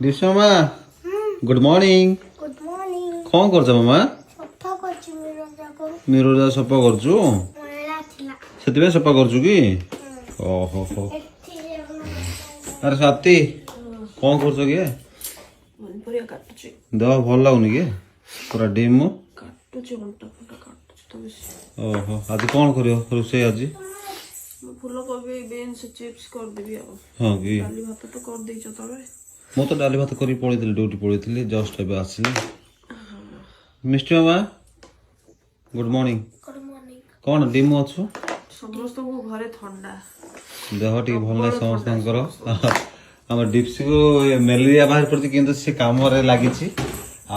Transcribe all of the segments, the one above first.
दिशा मामा good morning good morning कौन कर मामा सफा करछि मेरो जाको मेरो जा सफा करछु मैला थिला सेतिबे सफा करछु कि ओहो हो एथि अरे साथी कौन करछ के ପରିବା କାଟୁଛି देह भल लागुनी के पूरा डिम କାଟୁଛି ଅଣ୍ଟା ଫଣ୍ଟା କାଟୁଛି ତ ବେଶୀ ओहो आज कौन करियो रोसे आज ମୁଁ ଫୁଲକୋବି ବିନ୍ସ ଚିପ୍ସ କରିଦେବି ଆଉ हाँ कि ଡାଲି ଭାତ ତ କରିଦେଇଛ ତମେ ମୁଁ ତ ଡାଲି ଭାତ କରି ପଳେଇଥିଲି ଡ୍ୟୁଟି ପଳେଇଥିଲି ଜଷ୍ଟ ଏବେ ଆସିଲି ମିଷ୍ଟି ମାମା ଗୁଡ୍ ମର୍ଣ୍ଣିଂ गुड मॉर्निंग କଣ ଡିମ୍ ଅଛୁ ସମସ୍ତଙ୍କୁ ଘରେ ଥଣ୍ଡା ଦେହ ଟିକେ ଭଲ ନାହିଁ ସମସ୍ତଙ୍କର ଆମ ଡିପ୍ସିକୁ ମ୍ୟାଲେରିଆ ବାହାରି ପଡିଛି କିନ୍ତୁ ସେ କାମରେ ଲାଗିଛି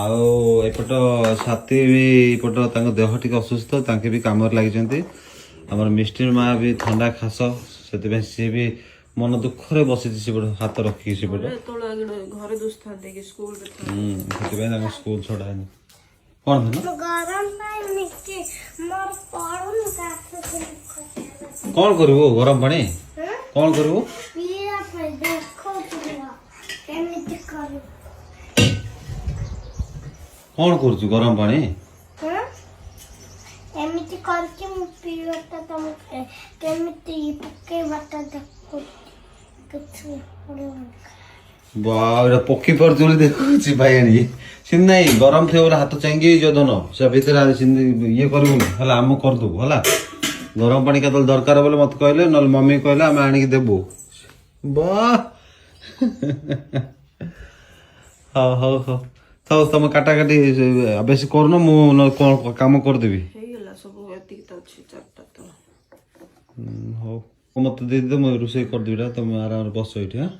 ଆଉ ଏପଟ ସାଥୀ ବି ଏପଟ ତାଙ୍କ ଦେହ ଟିକେ ଅସୁସ୍ଥ ତାଙ୍କେ ବି କାମରେ ଲାଗିଛନ୍ତି ଆମର ମିଷ୍ଟି ମା ବି ଥଣ୍ଡା ଖାସ ସେଥିପାଇଁ ସିଏ ବି ମନ ଦୁଃଖରେ ବସିଛି ସେପଟେ ହାତ ରଖିକି ସେପଟେ ଯେତେବେଳେ ଘରେ ଦୁଷ୍ଥାନ୍ତି କି ସ୍କୁଲରେ ସେଥିପାଇଁ ତାଙ୍କ ସ୍କୁଲ ଛଡା ହେଇନି କଣ ହେଲା गरम पानी निके मोर पड़ुन कासे କଣ କରିବୁ ଗରମ ପାଣି हैं କଣ କରିବୁ पिया पे देखो पिया केमिति करू କଣ କରୁଛୁ ଗରମ ପାଣି हैं एमिति करके मु पियोटा तुम केमिति पके बाटा देखो कुछ पड़ुन ବାଉରେ ପକ୍ଷୀ ପର ତୁଳି ଦେଖୁଛି ଭାଇ ଆଣିକି ସେମିତି ନାଇଁ ଗରମ ଥିବ ବୋଲେ ହାତ ଚାଙ୍ଗି ହେଇଯିବ ଧନ ସେ ଭିତରେ ସେମିତି ଇଏ କରିବୁନି ହେଲା ଆମକୁ କରିଦେବୁ ହେଲା ଗରମ ପାଣି କେତେବେଳେ ଦରକାର ବୋଲେ ମତେ କହିଲେ ନହେଲେ ମମି କହିଲେ ଆମେ ଆଣିକି ଦେବୁ ବା ହଉ ହଉ ହଉ ହଉ ତମେ କାଟାକାଟି ବେଶୀ କରୁନ ମୁଁ ନହେଲେ କଣ କାମ କରିଦେବି ହେଇଗଲା ସବୁ ଏତିକି ତ ଅଛି ଚାରିଟା ତ ହଉ ମତେ ଦେଇଦେ ମୁଁ ରୋଷେଇ କରିଦେବି ତମେ ଆରାମରେ ବସ ଏଇଠି ହଁ